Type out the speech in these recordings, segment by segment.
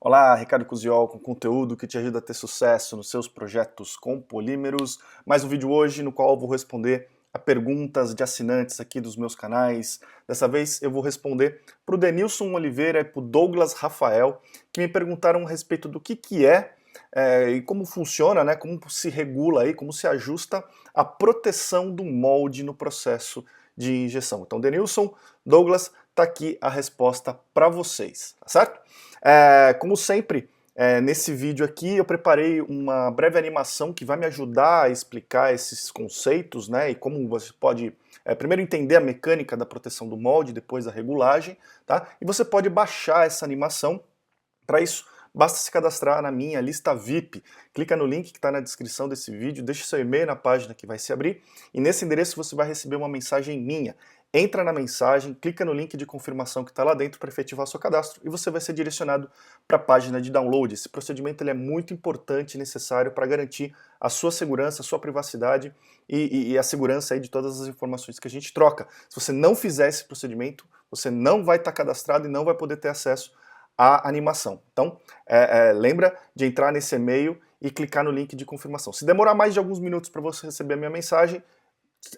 Olá, Ricardo Cusiol com conteúdo que te ajuda a ter sucesso nos seus projetos com polímeros. Mais um vídeo hoje no qual eu vou responder a perguntas de assinantes aqui dos meus canais. Dessa vez eu vou responder para o Denilson Oliveira e para o Douglas Rafael, que me perguntaram a respeito do que é e como funciona, né, como se regula aí, como se ajusta a proteção do molde no processo de injeção. Então, Denilson, Douglas, tá aqui a resposta para vocês, tá certo? Como sempre, nesse vídeo aqui eu preparei uma breve animação que vai me ajudar a explicar esses conceitos, né, e como você pode primeiro entender a mecânica da proteção do molde, depois a regulagem, tá? E você pode baixar essa animação. Para isso, basta se cadastrar na minha lista VIP. Clica no link que está na descrição desse vídeo, deixa seu e-mail na página que vai se abrir, e nesse endereço você vai receber uma mensagem minha. Entra na mensagem, clica no link de confirmação que está lá dentro para efetivar seu cadastro e você vai ser direcionado para a página de download. Esse procedimento ele é muito importante e necessário para garantir a sua segurança, a sua privacidade e a segurança aí de todas as informações que a gente troca. Se você não fizer esse procedimento, você não vai estar cadastrado e não vai poder ter acesso à animação. Então, lembra de entrar nesse e-mail e clicar no link de confirmação. Se demorar mais de alguns minutos para você receber a minha mensagem,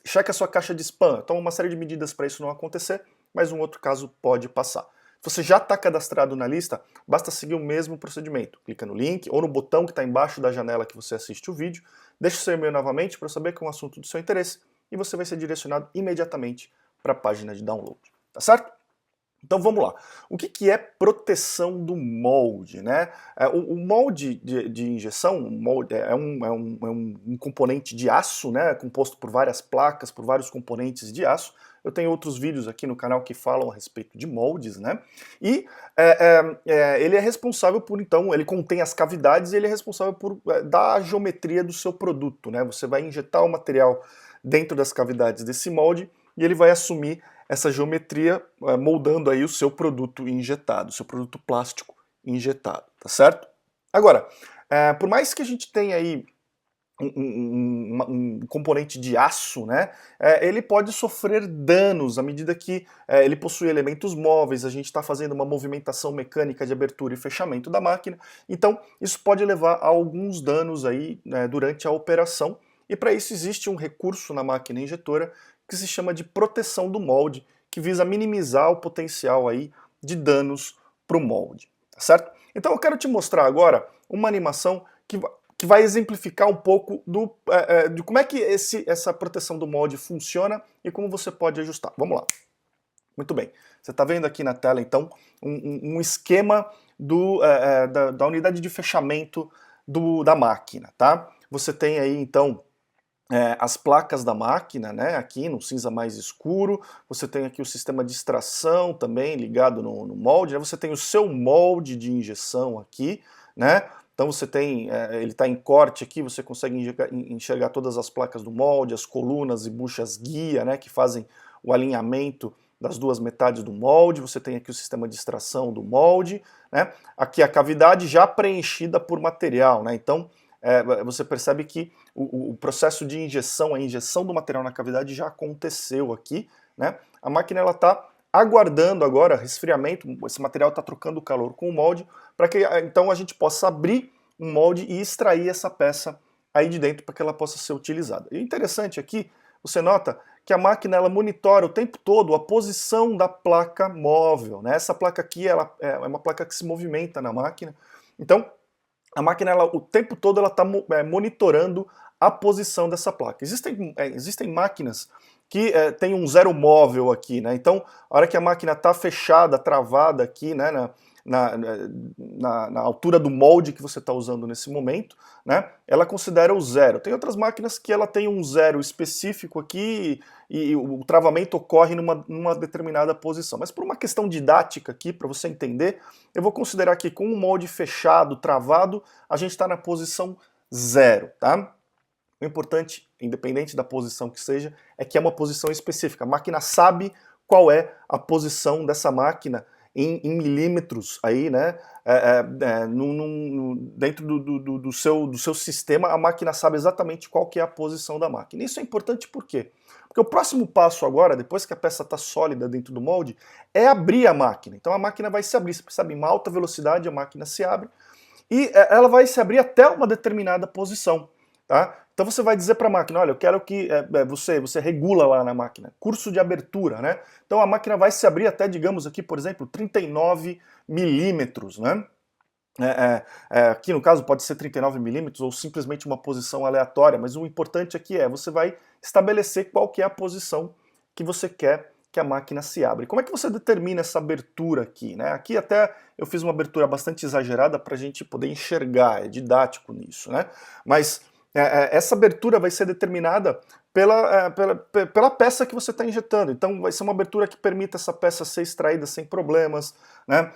cheque a sua caixa de spam. Toma uma série de medidas para isso não acontecer, mas um outro caso pode passar. Se você já está cadastrado na lista, basta seguir o mesmo procedimento. Clica no link ou no botão que está embaixo da janela que você assiste o vídeo, deixa o seu e-mail novamente para saber que é um assunto do seu interesse e você vai ser direcionado imediatamente para a página de download. Tá certo? Então vamos lá. O que é proteção do molde, né? O molde de injeção é um componente de aço, né? Composto por várias placas, por vários componentes de aço. Eu tenho outros vídeos aqui no canal que falam a respeito de moldes, né? E ele é responsável por, então, ele contém as cavidades e ele é responsável por dar a geometria do seu produto, né? Você vai injetar o material dentro das cavidades desse molde e ele vai assumir essa geometria moldando aí o seu produto injetado, o seu produto plástico injetado, tá certo? Agora, por mais que a gente tenha aí um componente de aço, né, ele pode sofrer danos à medida que ele possui elementos móveis, a gente está fazendo uma movimentação mecânica de abertura e fechamento da máquina, então isso pode levar a alguns danos aí, né, durante a operação, e para isso existe um recurso na máquina injetora que se chama de proteção do molde, que visa minimizar o potencial aí de danos para o molde, tá certo? Então eu quero te mostrar agora uma animação que vai exemplificar um pouco de como é que essa proteção do molde funciona e como você pode ajustar. Vamos lá. Muito bem. Você está vendo aqui na tela, então, um esquema da unidade de fechamento da máquina, tá? Você tem aí, então, as placas da máquina, né, aqui no cinza mais escuro, você tem aqui o sistema de extração também ligado no molde, né, você tem o seu molde de injeção aqui, né, então você tem, ele está em corte aqui, você consegue enxergar todas as placas do molde, as colunas e buchas guia, né, que fazem o alinhamento das duas metades do molde, você tem aqui o sistema de extração do molde, né, aqui a cavidade já preenchida por material, né, então você percebe que o processo de injeção, a injeção do material na cavidade já aconteceu aqui, né? A máquina está aguardando agora resfriamento, esse material está trocando calor com o molde, para que então a gente possa abrir um molde e extrair essa peça aí de dentro para que ela possa ser utilizada. E o interessante aqui, você nota que a máquina ela monitora o tempo todo a posição da placa móvel, né? Essa placa aqui ela é uma placa que se movimenta na máquina, então a máquina, o tempo todo, ela está monitorando a posição dessa placa. Existem máquinas que tem um zero móvel aqui, né? Então, a hora que a máquina está fechada, travada aqui, né, na altura do molde que você está usando nesse momento, né, ela considera o zero. Tem outras máquinas que ela tem um zero específico aqui e o travamento ocorre numa determinada posição. Mas por uma questão didática aqui, para você entender, eu vou considerar que com o molde fechado, travado, a gente está na posição zero, tá? O importante, independente da posição que seja, é que é uma posição específica. A máquina sabe qual é a posição dessa máquina em milímetros aí, né? Dentro do seu sistema, a máquina sabe exatamente qual que é a posição da máquina. Isso é importante por quê? Porque o próximo passo agora, depois que a peça está sólida dentro do molde, é abrir a máquina. Então a máquina vai se abrir, você percebe, em uma alta velocidade a máquina se abre, e ela vai se abrir até uma determinada posição, tá? Então você vai dizer para a máquina, olha, eu quero que você regula lá na máquina, curso de abertura, né? Então a máquina vai se abrir até, digamos aqui, por exemplo, 39 milímetros, né? Aqui no caso pode ser 39 milímetros ou simplesmente uma posição aleatória, mas o importante aqui você vai estabelecer qual que é a posição que você quer que a máquina se abra. E como é que você determina essa abertura aqui, né? Aqui até eu fiz uma abertura bastante exagerada para a gente poder enxergar, é didático nisso, né? Mas essa abertura vai ser determinada pela peça que você está injetando. Então vai ser uma abertura que permita essa peça ser extraída sem problemas, né?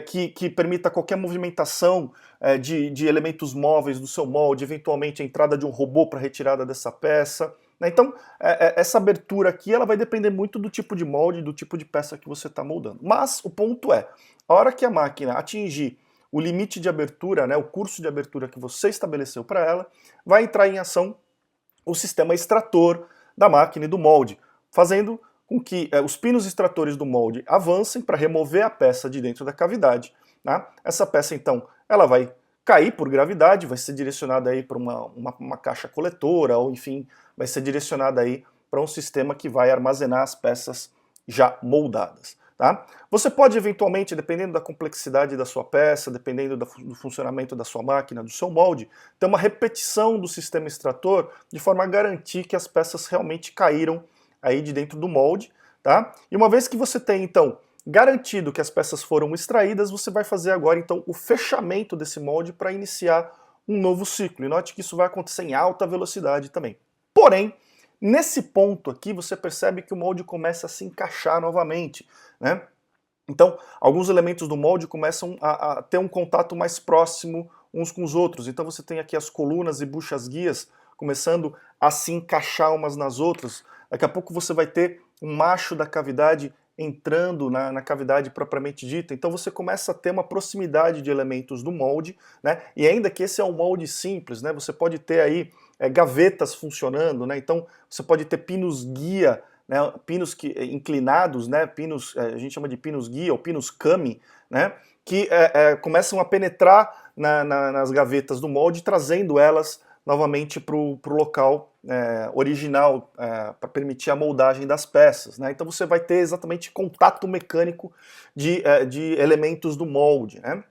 Que permita qualquer movimentação de elementos móveis do seu molde, eventualmente a entrada de um robô para retirada dessa peça. Né? Então essa abertura aqui ela vai depender muito do tipo de molde, do tipo de peça que você está moldando. Mas o ponto é, a hora que a máquina atingir o limite de abertura, né, o curso de abertura que você estabeleceu para ela, vai entrar em ação o sistema extrator da máquina e do molde, fazendo com que os pinos extratores do molde avancem para remover a peça de dentro da cavidade. Né? Essa peça, então, ela vai cair por gravidade, vai ser direcionada aí para uma caixa coletora, ou enfim, vai ser direcionada aí para um sistema que vai armazenar as peças já moldadas. Tá? Você pode eventualmente, dependendo da complexidade da sua peça, dependendo do funcionamento da sua máquina, do seu molde, ter uma repetição do sistema extrator de forma a garantir que as peças realmente caíram aí de dentro do molde. Tá? E uma vez que você tem, então, garantido que as peças foram extraídas, você vai fazer agora, então, o fechamento desse molde para iniciar um novo ciclo. E note que isso vai acontecer em alta velocidade também. Porém, nesse ponto aqui, você percebe que o molde começa a se encaixar novamente, né? Então, alguns elementos do molde começam a ter um contato mais próximo uns com os outros. Então você tem aqui as colunas e buchas guias começando a se encaixar umas nas outras. Daqui a pouco você vai ter um macho da cavidade entrando na cavidade propriamente dita. Então você começa a ter uma proximidade de elementos do molde, né? E ainda que esse é um molde simples, né? Você pode ter aí gavetas funcionando, né? Então você pode ter pinos guia, né? Pinos inclinados, né? Pinos, a gente chama de pinos guia ou pinos kami, né? Que começam a penetrar nas gavetas do molde, trazendo elas novamente para o local original, para permitir a moldagem das peças. Né? Então você vai ter exatamente contato mecânico de elementos do molde. Né?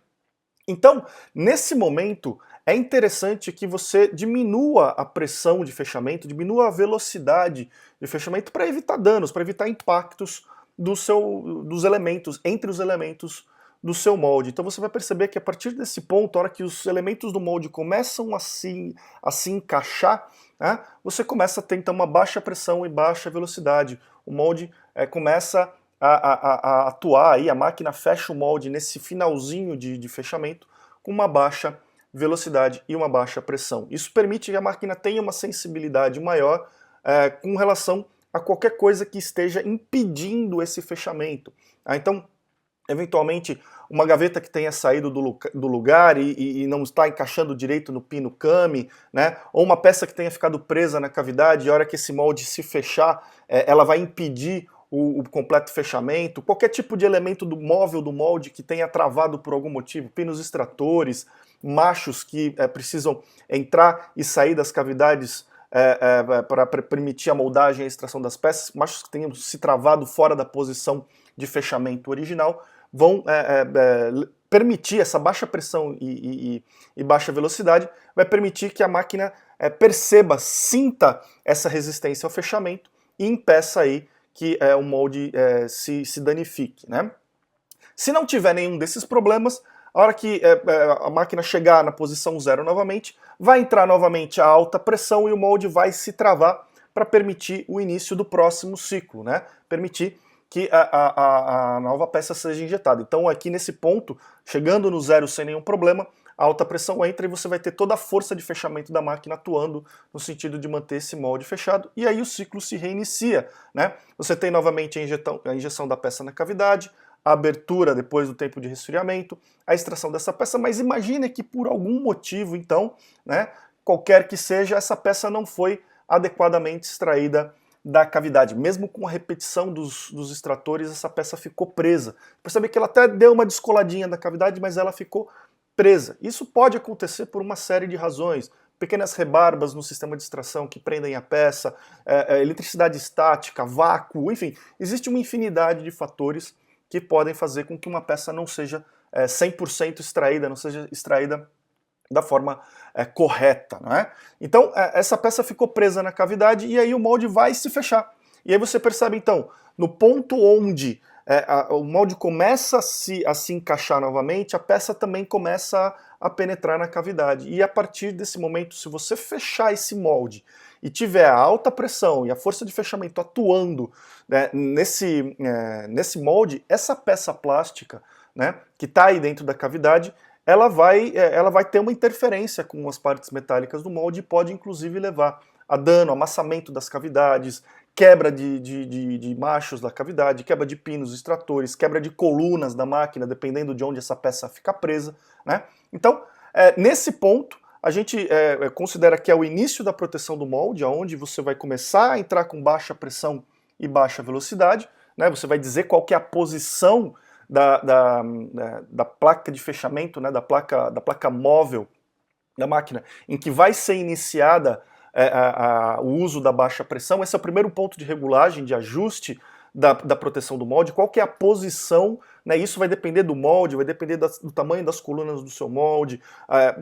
Então, nesse momento, é interessante que você diminua a pressão de fechamento, diminua a velocidade de fechamento para evitar danos, para evitar impactos dos elementos, entre os elementos do seu molde. Então você vai perceber que a partir desse ponto, a hora que os elementos do molde começam a se encaixar, né, você começa a ter então uma baixa pressão e baixa velocidade. O molde começa a atuar, aí, a máquina fecha o molde nesse finalzinho de fechamento com uma baixa velocidade e uma baixa pressão. Isso permite que a máquina tenha uma sensibilidade maior com relação a qualquer coisa que esteja impedindo esse fechamento. Então, eventualmente, uma gaveta que tenha saído do lugar e não está encaixando direito no pino kami, né? Ou uma peça que tenha ficado presa na cavidade, e a hora que esse molde se fechar, ela vai impedir o completo fechamento. Qualquer tipo de elemento do móvel do molde que tenha travado por algum motivo, pinos extratores, machos que precisam entrar e sair das cavidades para permitir a moldagem e a extração das peças, machos que tenham se travado fora da posição de fechamento original, vão permitir essa baixa pressão e baixa velocidade, vai permitir que a máquina perceba, sinta essa resistência ao fechamento e impeça aí que o molde se danifique. Né? Se não tiver nenhum desses problemas, a hora que a máquina chegar na posição zero novamente, vai entrar novamente a alta pressão e o molde vai se travar para permitir o início do próximo ciclo, né? Permitir que a nova peça seja injetada. Então aqui nesse ponto, chegando no zero sem nenhum problema, a alta pressão entra e você vai ter toda a força de fechamento da máquina atuando no sentido de manter esse molde fechado, e aí o ciclo se reinicia. Né? Você tem novamente a injeção da peça na cavidade, a abertura depois do tempo de resfriamento, a extração dessa peça, mas imagine que por algum motivo, então, né, qualquer que seja, essa peça não foi adequadamente extraída da cavidade. Mesmo com a repetição dos extratores, essa peça ficou presa. Percebe que ela até deu uma descoladinha da cavidade, mas ela ficou presa. Isso pode acontecer por uma série de razões. Pequenas rebarbas no sistema de extração que prendem a peça, eletricidade estática, vácuo, enfim, existe uma infinidade de fatores que podem fazer com que uma peça não seja 100% extraída, não seja extraída da forma correta, não é? Então, essa peça ficou presa na cavidade e aí o molde vai se fechar. E aí você percebe, então, no ponto onde o molde começa a se encaixar novamente, a peça também começa a penetrar na cavidade. E a partir desse momento, se você fechar esse molde e tiver a alta pressão e a força de fechamento atuando, né, nesse molde, essa peça plástica, né, que está aí dentro da cavidade, ela vai ter uma interferência com as partes metálicas do molde e pode inclusive levar a dano, amassamento das cavidades, quebra de machos da cavidade, quebra de pinos extratores, quebra de colunas da máquina, dependendo de onde essa peça fica presa, né? Então, nesse ponto, a gente considera que é o início da proteção do molde, onde você vai começar a entrar com baixa pressão e baixa velocidade, né? Você vai dizer qual que é a posição da placa de fechamento, né? da placa móvel da máquina, em que vai ser iniciada o uso da baixa pressão. Esse é o primeiro ponto de regulagem, de ajuste da proteção do molde. Qual que é a posição, né? Isso vai depender do molde, vai depender do tamanho das colunas do seu molde,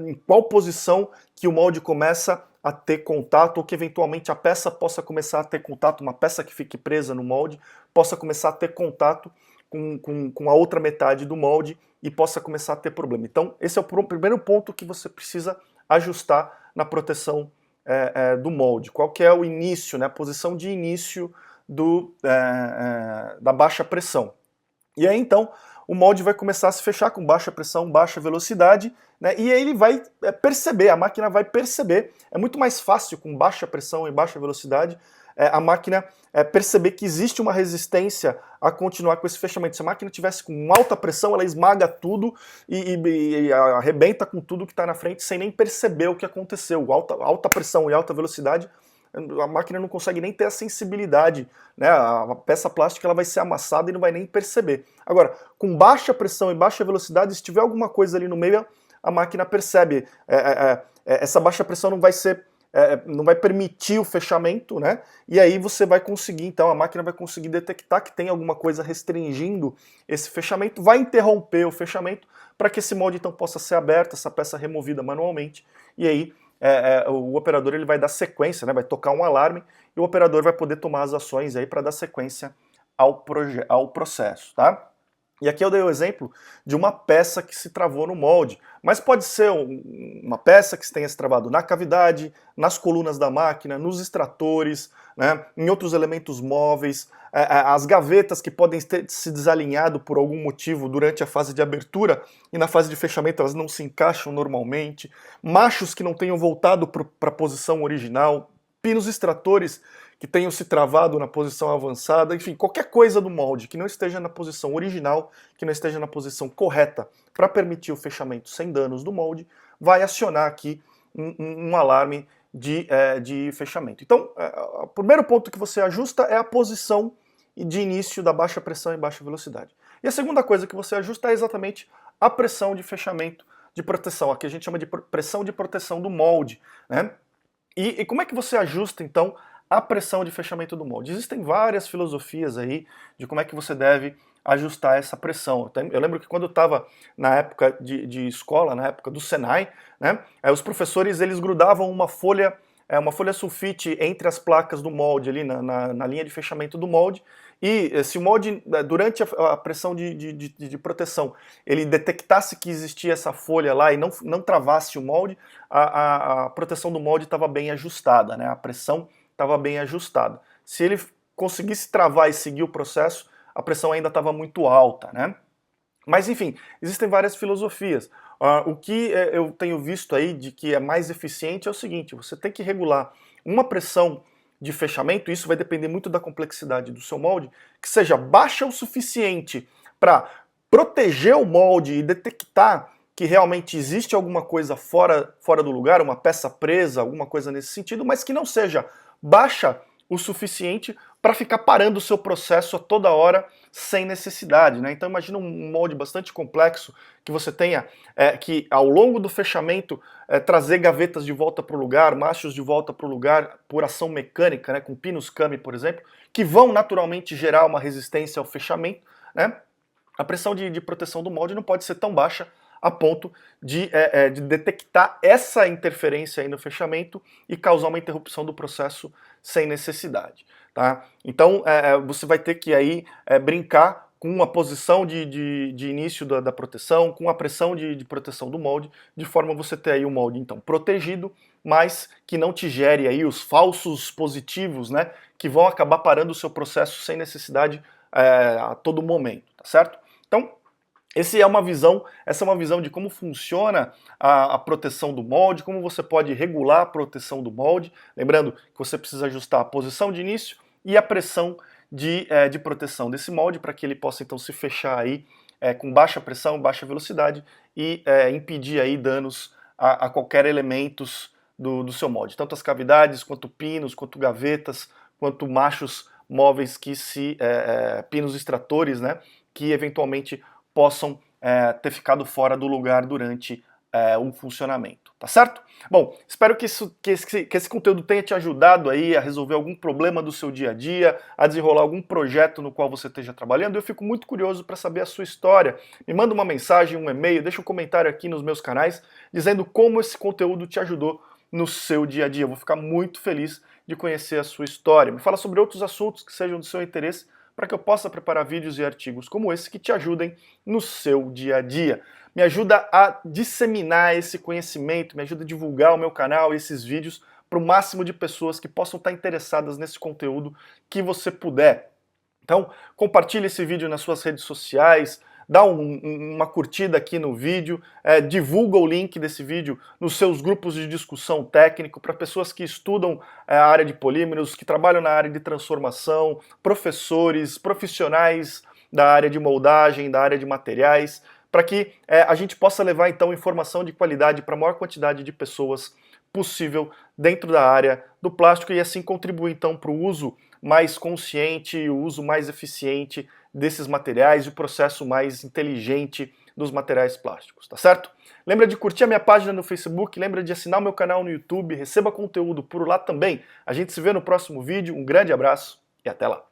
em qual posição que o molde começa a ter contato, ou que eventualmente a peça possa começar a ter contato, uma peça que fique presa no molde, possa começar a ter contato com a outra metade do molde e possa começar a ter problema. Então, esse é o primeiro ponto que você precisa ajustar na proteção do molde. Qual que é o início, né, a posição de início da baixa pressão. E aí, então, o molde vai começar a se fechar com baixa pressão, baixa velocidade, né, e aí ele vai perceber, a máquina vai perceber, é muito mais fácil com baixa pressão e baixa velocidade, a máquina perceber que existe uma resistência a continuar com esse fechamento. Se a máquina tivesse com alta pressão, ela esmaga tudo e arrebenta com tudo que está na frente sem nem perceber o que aconteceu. Alta pressão e alta velocidade, a máquina não consegue nem ter a sensibilidade, né? A peça plástica ela vai ser amassada e não vai nem perceber. Agora, com baixa pressão e baixa velocidade, se tiver alguma coisa ali no meio, a máquina percebe. Essa baixa pressão não vai permitir o fechamento, né? E aí você vai conseguir, então a máquina vai conseguir detectar que tem alguma coisa restringindo esse fechamento, vai interromper o fechamento para que esse molde então possa ser aberto, essa peça removida manualmente, e aí o operador ele vai dar sequência, né? Vai tocar um alarme e o operador vai poder tomar as ações aí para dar sequência ao processo, tá? E aqui eu dei o exemplo de uma peça que se travou no molde, mas pode ser uma peça que tenha se travado na cavidade, nas colunas da máquina, nos extratores, né, em outros elementos móveis, as gavetas que podem ter se desalinhado por algum motivo durante a fase de abertura e na fase de fechamento elas não se encaixam normalmente, machos que não tenham voltado para a posição original, pinos extratores que tenham se travado na posição avançada, enfim, qualquer coisa do molde que não esteja na posição original, que não esteja na posição correta para permitir o fechamento sem danos do molde, vai acionar aqui um alarme de fechamento. Então, o primeiro ponto que você ajusta é a posição de início da baixa pressão e baixa velocidade. E a segunda coisa que você ajusta é exatamente a pressão de fechamento de proteção, aqui a gente chama de pressão de proteção do molde, né? E como é que você ajusta, então, a pressão de fechamento do molde? Existem várias filosofias aí de como é que você deve ajustar essa pressão. Eu lembro que quando eu estava na época de escola, na época do Senai, né, os professores eles grudavam uma folha sulfite entre as placas do molde, ali na linha de fechamento do molde, e se o molde, durante a pressão de proteção, ele detectasse que existia essa folha lá e não travasse o molde, a proteção do molde estava bem ajustada, né, a pressão estava bem ajustada. Se ele conseguisse travar e seguir o processo, a pressão ainda estava muito alta, né? Mas enfim, existem várias filosofias. O que eu tenho visto aí de que é mais eficiente é o seguinte: você tem que regular uma pressão de fechamento, isso vai depender muito da complexidade do seu molde, que seja baixa o suficiente para proteger o molde e detectar que realmente existe alguma coisa fora do lugar, uma peça presa, alguma coisa nesse sentido, mas que não seja baixa o suficiente para ficar parando o seu processo a toda hora sem necessidade, né? Então imagina um molde bastante complexo que você tenha que ao longo do fechamento trazer gavetas de volta para o lugar, machos de volta para o lugar por ação mecânica, né, com pinos Kami, por exemplo, que vão naturalmente gerar uma resistência ao fechamento, né? A pressão de proteção do molde não pode ser tão baixa a ponto de detectar essa interferência aí no fechamento e causar uma interrupção do processo sem necessidade. Tá? Então você vai ter que aí brincar com a posição de início da proteção, com a pressão de proteção do molde, de forma a você ter aí o molde então protegido, mas que não te gere aí os falsos positivos, né, que vão acabar parando o seu processo sem necessidade a todo momento, tá certo? Então, essa é uma visão de como funciona a proteção do molde, como você pode regular a proteção do molde. Lembrando que você precisa ajustar a posição de início e a pressão de proteção desse molde para que ele possa então se fechar aí com baixa pressão, baixa velocidade e impedir aí danos a qualquer elementos do seu molde. Tanto as cavidades, quanto pinos, quanto gavetas, quanto machos móveis pinos extratores, né, que eventualmente possam ter ficado fora do lugar durante o funcionamento, tá certo? Bom, espero que esse conteúdo tenha te ajudado aí a resolver algum problema do seu dia a dia, a desenrolar algum projeto no qual você esteja trabalhando. Eu fico muito curioso para saber a sua história. Me manda uma mensagem, um e-mail, deixa um comentário aqui nos meus canais, dizendo como esse conteúdo te ajudou no seu dia a dia. Eu vou ficar muito feliz de conhecer a sua história. Me fala sobre outros assuntos que sejam do seu interesse, para que eu possa preparar vídeos e artigos como esse que te ajudem no seu dia a dia. Me ajuda a disseminar esse conhecimento, me ajuda a divulgar o meu canal e esses vídeos para o máximo de pessoas que possam estar interessadas nesse conteúdo que você puder. Então, compartilhe esse vídeo nas suas redes sociais, dá uma curtida aqui no vídeo, divulga o link desse vídeo nos seus grupos de discussão técnico para pessoas que estudam a área de polímeros, que trabalham na área de transformação, professores, profissionais da área de moldagem, da área de materiais, para que a gente possa levar então informação de qualidade para a maior quantidade de pessoas possível dentro da área do plástico e assim contribuir então para o uso mais consciente, o uso mais eficiente desses materiais e o processo mais inteligente dos materiais plásticos, tá certo? Lembra de curtir a minha página no Facebook, lembra de assinar o meu canal no YouTube, receba conteúdo por lá também. A gente se vê no próximo vídeo, um grande abraço e até lá!